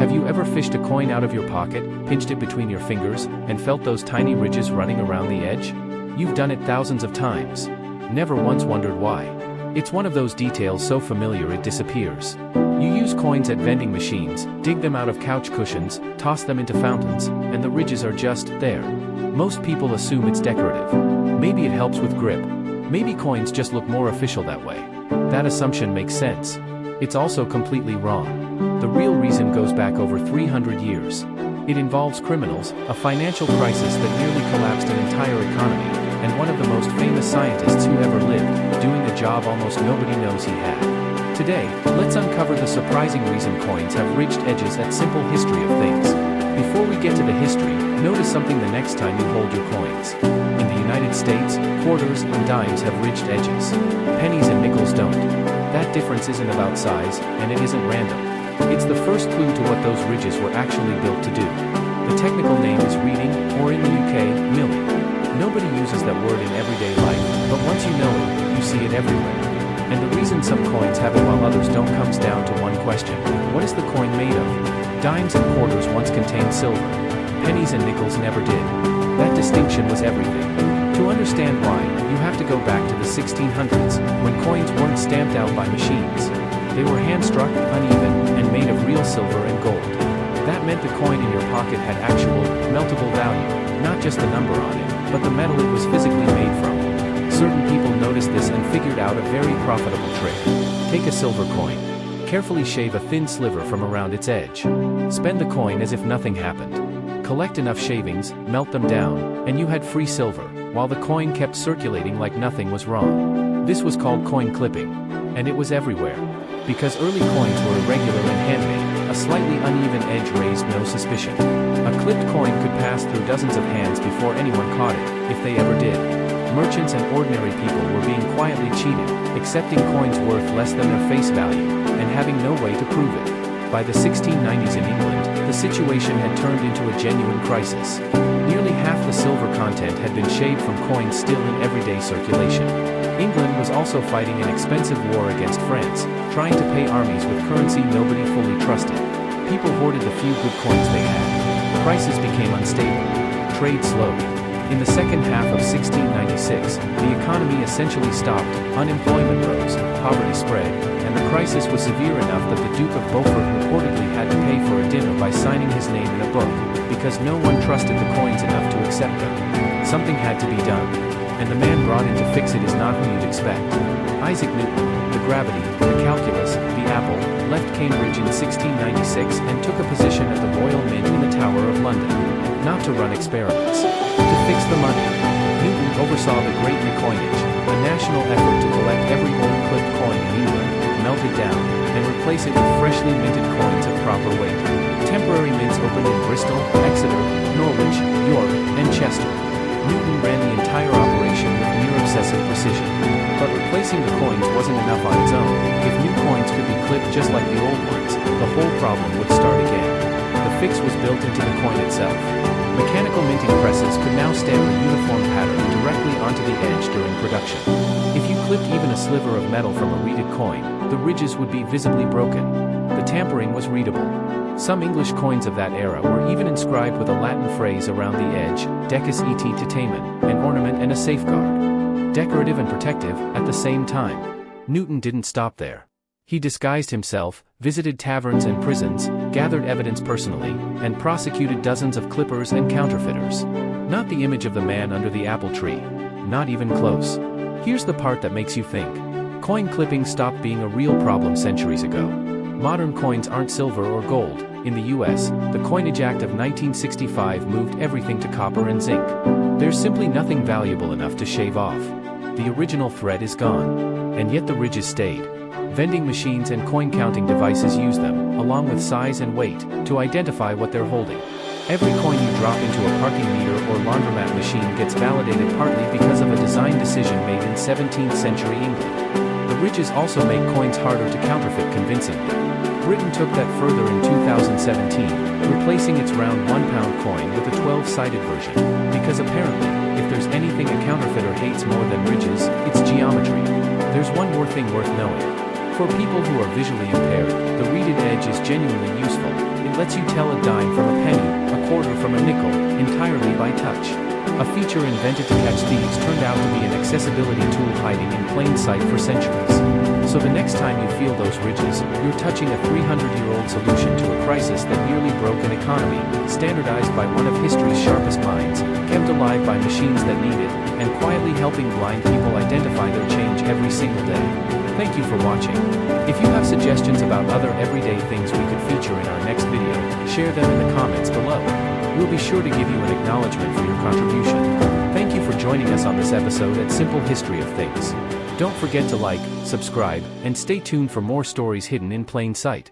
Have you ever fished a coin out of your pocket, pinched it between your fingers, and felt those tiny ridges running around the edge? You've done it thousands of times. Never once wondered why. It's one of those details so familiar it disappears. You use coins at vending machines, dig them out of couch cushions, toss them into fountains, and the ridges are just there. Most people assume it's decorative. Maybe it helps with grip. Maybe coins just look more official that way. That assumption makes sense. It's also completely wrong. The real reason goes back over 300 years. It involves criminals, a financial crisis that nearly collapsed an entire economy, and one of the most famous scientists who ever lived, doing a job almost nobody knows he had. Today, let's uncover the surprising reason coins have ridged edges at Simple History of Things. Before we get to the history, notice something the next time you hold your coins. In the United States, quarters and dimes have ridged edges. Pennies and nickels don't. That difference isn't about size, and it isn't random. It's the first clue to what those ridges were actually built to do. The technical name is reeding, or in the UK, milling. Nobody uses that word in everyday life, but once you know it, you see it everywhere. And the reason some coins have it while others don't comes down to one question. What is the coin made of? Dimes and quarters once contained silver. Pennies and nickels never did. That distinction was everything. To understand why, you have to go back to the 1600s, when coins weren't stamped out by machines. They were hand-struck, uneven, and made of real silver and gold. That meant the coin in your pocket had actual, meltable value, not just the number on it, but the metal it was physically made from. Certain people noticed this and figured out a very profitable trick. Take a silver coin. Carefully shave a thin sliver from around its edge. Spend the coin as if nothing happened. Collect enough shavings, melt them down, and you had free silver, while the coin kept circulating like nothing was wrong. This was called coin clipping. And it was everywhere. Because early coins were irregular and handmade, a slightly uneven edge raised no suspicion. A clipped coin could pass through dozens of hands before anyone caught it, if they ever did. Merchants and ordinary people were being quietly cheated, accepting coins worth less than their face value, and having no way to prove it. By the 1690s in England, the situation had turned into a genuine crisis. Nearly half the silver content had been shaved from coins still in everyday circulation. England was also fighting an expensive war against France, trying to pay armies with currency nobody fully trusted. People hoarded the few good coins they had. Prices became unstable. Trade slowed. In the second half of 1696, the economy essentially stopped, unemployment rose, poverty spread, and the crisis was severe enough that the Duke of Beaufort reportedly had to pay for a dinner by signing his name in a book, because no one trusted the coins enough to accept them. Something had to be done. And the man brought in to fix it is not who you'd expect. Isaac Newton, the gravity, the calculus, the apple, left Cambridge in 1696 and took a position at the Royal Mint in the Tower of London. Not to run experiments. To fix the money. Newton oversaw the Great Recoinage, a national effort to collect every old clipped coin in England, melt it down, and replace it with freshly minted coins of proper weight. Temporary mints opened in Bristol, Exeter, Norwich, York, and Chester. Newton ran the entire operation with near-obsessive precision. But replacing the coins wasn't enough on its own. If new coins could be clipped just like the old ones, the whole problem would start again. The fix was built into the coin itself. Mechanical minting presses could now stamp a uniform pattern directly onto the edge during production. If you clipped even a sliver of metal from a reeded coin, the ridges would be visibly broken. The tampering was readable. Some English coins of that era were even inscribed with a Latin phrase around the edge, decus et titamen, an ornament and a safeguard. Decorative and protective, at the same time. Newton didn't stop there. He disguised himself, visited taverns and prisons, gathered evidence personally, and prosecuted dozens of clippers and counterfeiters. Not the image of the man under the apple tree. Not even close. Here's the part that makes you think. Coin clipping stopped being a real problem centuries ago. Modern coins aren't silver or gold. In the US, the Coinage Act of 1965 moved everything to copper and zinc. There's simply nothing valuable enough to shave off. The original thread is gone. And yet the ridges stayed. Vending machines and coin-counting devices use them, along with size and weight, to identify what they're holding. Every coin you drop into a parking meter or laundromat machine gets validated partly because of a design decision made in 17th century England. The ridges also make coins harder to counterfeit convincingly. Britain took that further in 2017, replacing its round £1 coin with a 12-sided version, because apparently, if there's anything a counterfeiter hates more than ridges, it's geometry. There's one more thing worth knowing. For people who are visually impaired, the reeded edge is genuinely useful. It lets you tell a dime from a penny, a quarter from a nickel, entirely by touch. A feature invented to catch thieves turned out to be an accessibility tool hiding in plain sight for centuries. So the next time you feel those ridges, you're touching a 300-year-old solution to a crisis that nearly broke an economy, standardized by one of history's sharpest minds, kept alive by machines that need it, and quietly helping blind people identify their change every single day. Thank you for watching. If you have suggestions about other everyday things we could feature in our next video, share them in the comments below. We'll be sure to give you an acknowledgement for your contribution. Thank you for joining us on this episode at Simple History of Things. Don't forget to like, subscribe, and stay tuned for more stories hidden in plain sight.